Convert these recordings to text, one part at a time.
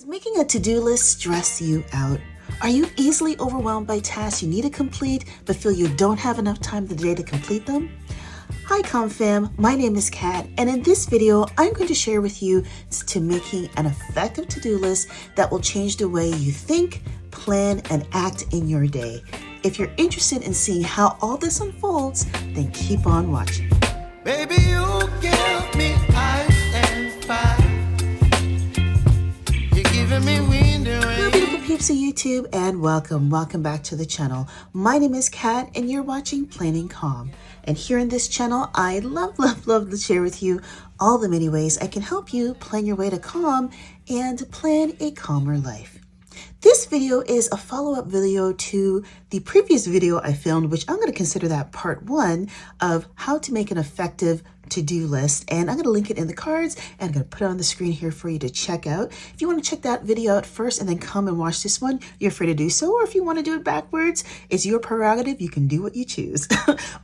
Does making a to-do list stress you out? Are you easily overwhelmed by tasks you need to complete but feel you don't have enough time in the day to complete them? Hi Fam, my name is Kat, and in this video I'm going to share with you to making an effective to-do list that will change the way you think, plan, and act in your day. If you're interested in seeing how all this unfolds, then keep on watching. Baby, you give me ice and fire. You're giving me wind and rain. Hello beautiful peeps of YouTube, and welcome back to the channel. My name is Kat and you're watching Planning Calm. And here in this channel, I love to share with you all the many ways I can help you plan your way to calm and plan a calmer life. This video is a follow-up video to the previous video I filmed, which I'm going to consider that part 1 of how to make an effective to-do list. And I'm going to link it in the cards and I'm going to put it on the screen here for you to check out. If you want to check that video out first and then come and watch this one, you're free to do so. Or if you want to do it backwards, it's your prerogative. You can do what you choose.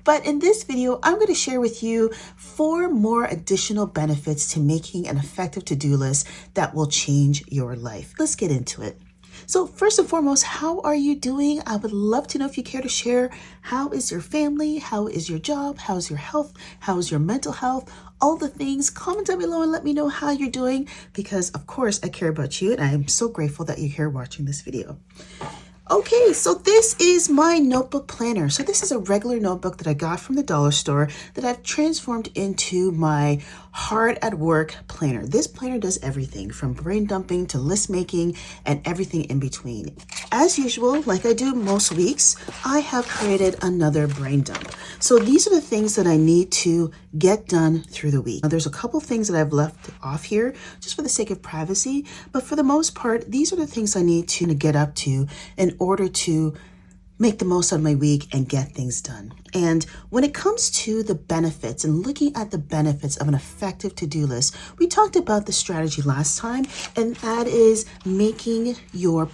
But in this video, I'm going to share with you 4 more additional benefits to making an effective to-do list that will change your life. Let's get into it. So first and foremost, how are you doing? I would love to know if you care to share. How is your family? How is your job? How's your health? How's your mental health? All the things. Comment down below and let me know how you're doing, because of course I care about you and I am so grateful that you're here watching this video. Okay, so this is my notebook planner. So this is a regular notebook that I got from the dollar store that I've transformed into my hard at work planner. This planner does everything from brain dumping to list making and everything in between. As usual, like I do most weeks, I have created another brain dump. So these are the things that I need to get done through the week. Now, there's a couple things that I've left off here just for the sake of privacy, but for the most part, these are the things I need to get up to in order to make the most out of my week and get things done. And when it comes to the benefits and looking at the benefits of an effective to-do list, we talked about the strategy last time, and that is making your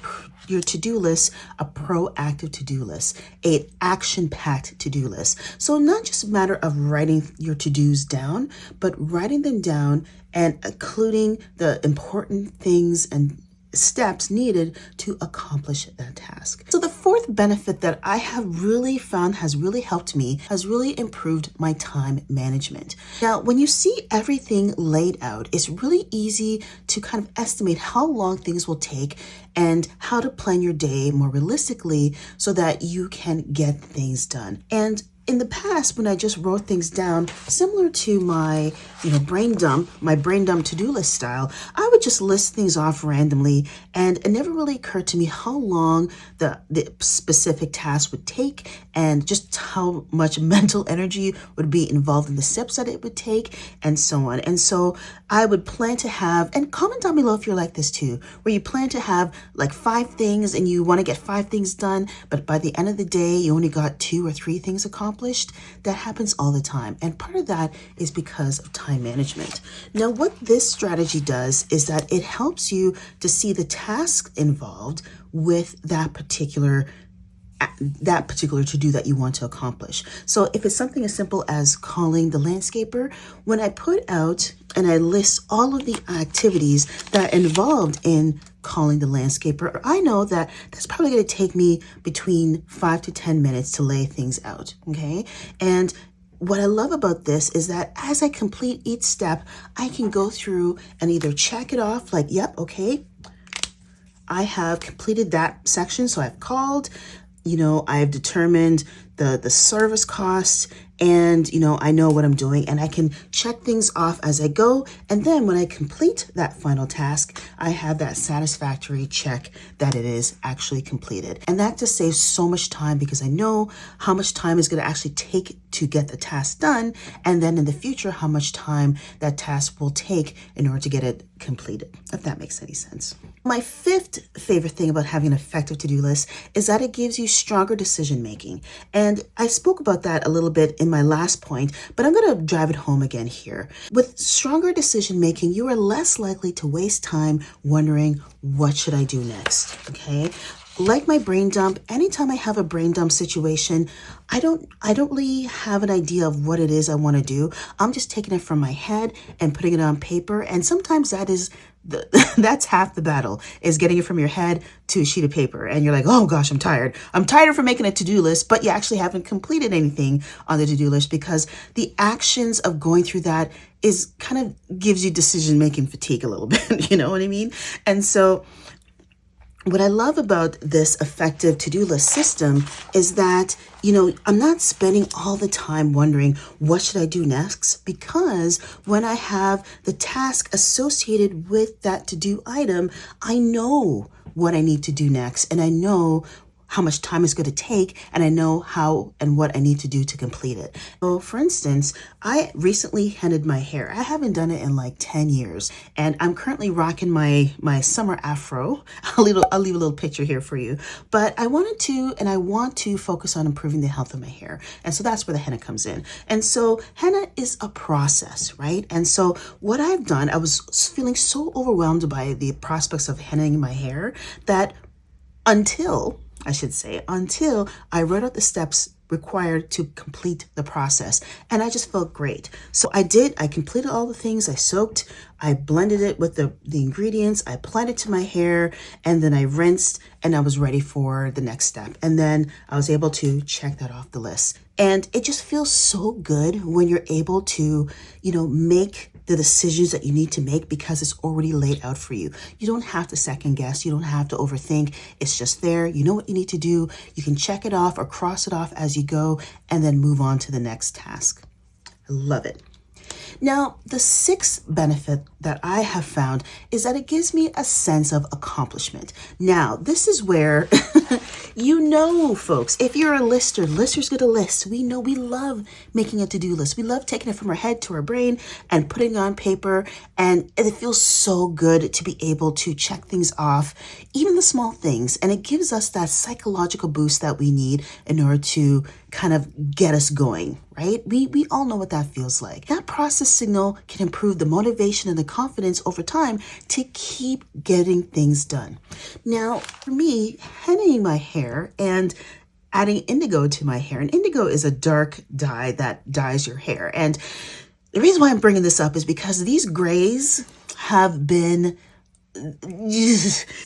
to-do list a proactive to-do list, an action-packed to-do list. So not just a matter of writing your to-dos down, but writing them down and including the important things and steps needed to accomplish that task. So the 4th benefit that I have really found has really helped me has really improved my time management. Now, when you see everything laid out, it's really easy to kind of estimate how long things will take and how to plan your day more realistically so that you can get things done. And in the past, when I just wrote things down, similar to my, brain dump to-do list style, I would just list things off randomly, and it never really occurred to me how long the specific task would take and just how much mental energy would be involved in the steps that it would take and so on. And so I would plan to have, and comment down below if you're like this too, where you plan to have like 5 things and you want to get 5 things done, but by the end of the day, you only got 2 or 3 things accomplished. That happens all the time. And part of that is because of time management. Now, what this strategy does is that it helps you to see the task involved with that particular to-do that you want to accomplish. So if it's something as simple as calling the landscaper, when I put out and I list all of the activities that are involved in calling the landscaper, I know that that's probably going to take me between 5 to 10 minutes to lay things out, okay? And what I love about this is that as I complete each step, I can go through and either check it off like, yep, okay, I have completed that section, so I've called, I've determined the service costs, and I know what I'm doing, and I can check things off as I go. And then when I complete that final task, I have that satisfactory check that it is actually completed. And that just saves so much time, because I know how much time is going to actually take to get the task done, and then in the future how much time that task will take in order to get it completed, if that makes any sense. My 5th favorite thing about having an effective to-do list is that it gives you stronger decision making. And I spoke about that a little bit in my last point, but I'm going to drive it home again here. With stronger decision making, you are less likely to waste time wondering, what should I do next? Okay. like my brain dump, anytime I have a brain dump situation, I don't really have an idea of what it is I want to do. I'm just taking it from my head and putting it on paper. And sometimes that's half the battle, is getting it from your head to a sheet of paper. And you're like, oh gosh, I'm tired. I'm tired from making a to-do list, but you actually haven't completed anything on the to-do list, because the actions of going through that is kind of gives you decision-making fatigue a little bit. You know what I mean? And so what I love about this effective to-do list system is that, I'm not spending all the time wondering what should I do next, because when I have the task associated with that to-do item, I know what I need to do next, and I know how much time it's going to take, and I know how and what I need to do to complete it. So for instance, I recently headed my hair. I haven't done it in like 10 years, and I'm currently rocking my summer afro. I'll leave a little picture here for you, but I want to focus on improving the health of my hair. And so that's where the henna comes in. And so henna is a process, right? And so what I've done, I was feeling so overwhelmed by the prospects of hennaing my hair that until I wrote out the steps required to complete the process. And I just felt great. So I completed all the things. I soaked, I blended it with the ingredients, I applied it to my hair, and then I rinsed, and I was ready for the next step. And then I was able to check that off the list. And it just feels so good when you're able to, make the decisions that you need to make, because it's already laid out for you. You don't have to second guess. You don't have to overthink. It's just there. You know what you need to do. You can check it off or cross it off as you go, and then move on to the next task. I love it. Now, the sixth benefit that I have found is that it gives me a sense of accomplishment. Now, this is where, folks, if you're a listers get a list. We know we love making a to-do list. We love taking it from our head to our brain and putting it on paper. And it feels so good to be able to check things off, even the small things. And it gives us that psychological boost that we need in order to kind of get us going, right? We all know what that feels like. That process signal can improve the motivation and the confidence over time to keep getting things done. Now, for me, hennaing my hair and adding indigo to my hair, and indigo is a dark dye that dyes your hair. And the reason why I'm bringing this up is because these grays have been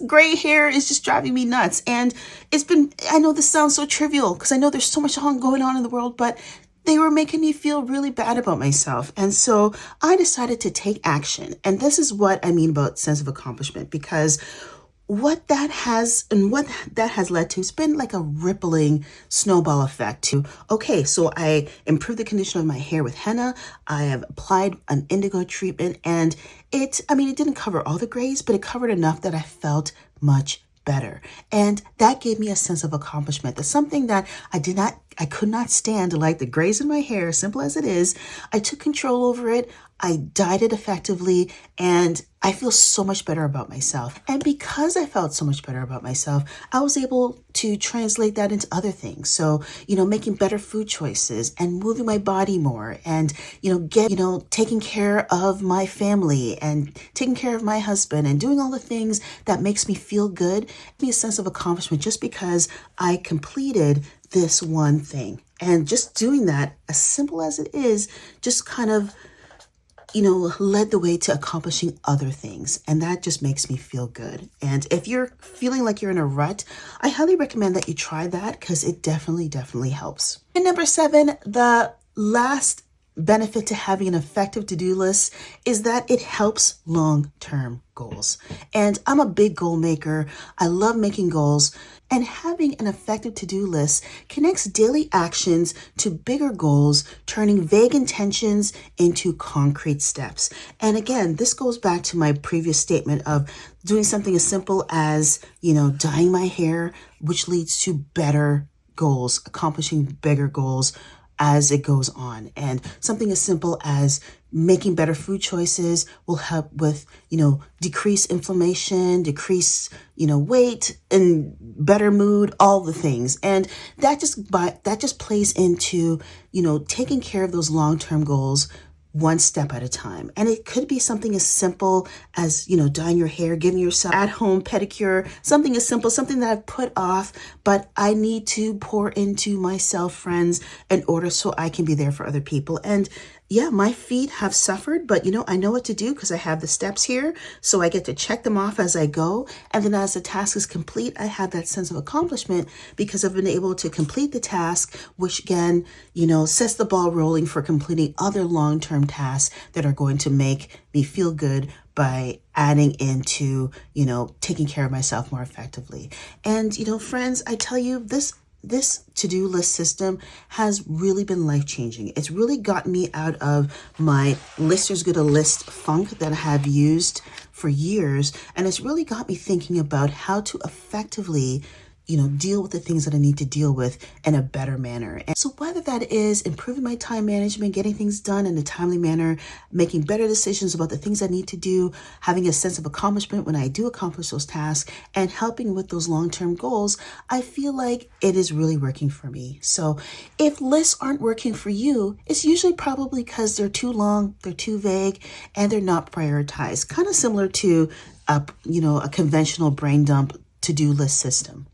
gray hair is just driving me nuts. And I know this sounds so trivial because I know there's so much going on in the world, but they were making me feel really bad about myself. And so I decided to take action. And this is what I mean about sense of accomplishment, because what that has led to, it's been like a rippling snowball effect to, okay, so I improved the condition of my hair with henna. I have applied an indigo treatment, and it didn't cover all the grays, but it covered enough that I felt much better. And that gave me a sense of accomplishment. That's something that I could not stand, like the grays in my hair, simple as it is. I took control over it. I dyed it effectively, and I feel so much better about myself. And because I felt so much better about myself, I was able to translate that into other things. So, making better food choices and moving my body more, and, taking care of my family and taking care of my husband and doing all the things that makes me feel good. Give me a sense of accomplishment just because I completed this one thing. And just doing that, as simple as it is, just kind of led the way to accomplishing other things. And that just makes me feel good. And if you're feeling like you're in a rut, I highly recommend that you try that, because it definitely helps. And number 7, the last benefit to having an effective to-do list is that it helps long-term goals. And I'm a big goal maker. I love making goals. And having an effective to-do list connects daily actions to bigger goals, turning vague intentions into concrete steps. And again, this goes back to my previous statement of doing something as simple as, dyeing my hair, which leads to better goals, accomplishing bigger goals as it goes on. And something as simple as making better food choices will help with, decrease inflammation, decrease, weight, and better mood, all the things. And that just plays into, taking care of those long-term goals one step at a time. And it could be something as simple as, dyeing your hair, giving yourself at home pedicure, something as simple, something that I've put off, but I need to pour into myself, friends, in order so I can be there for other people. And yeah, my feet have suffered, but I know what to do because I have the steps here. So I get to check them off as I go. And then as the task is complete, I have that sense of accomplishment because I've been able to complete the task, which again, sets the ball rolling for completing other long-term tasks that are going to make me feel good by adding into, taking care of myself more effectively. And, friends, I tell you, this to-do list system has really been life-changing. It's really gotten me out of my lister's good a list funk that I have used for years. And it's really got me thinking about how to effectively deal with the things that I need to deal with in a better manner. And so whether that is improving my time management, getting things done in a timely manner, making better decisions about the things I need to do, having a sense of accomplishment when I do accomplish those tasks, and helping with those long-term goals, I feel like it is really working for me. So if lists aren't working for you, it's usually probably because they're too long, they're too vague, and they're not prioritized. Kind of similar to a conventional brain dump to-do list system.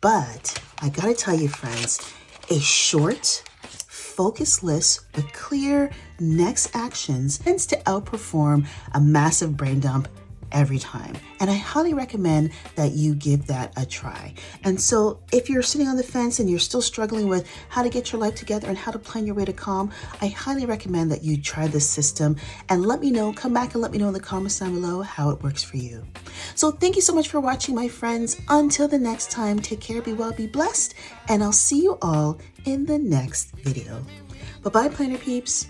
But I gotta tell you, friends, a short, focused list with clear next actions tends to outperform a massive brain dump every time. And I highly recommend that you give that a try. And so if you're sitting on the fence and you're still struggling with how to get your life together and how to plan your way to calm, I highly recommend that you try this system and let me know, come back and let me know in the comments down below how it works for you. So thank you so much for watching, my friends. Until the next time, take care, be well, be blessed, and I'll see you all in the next video. Bye-bye, planner peeps.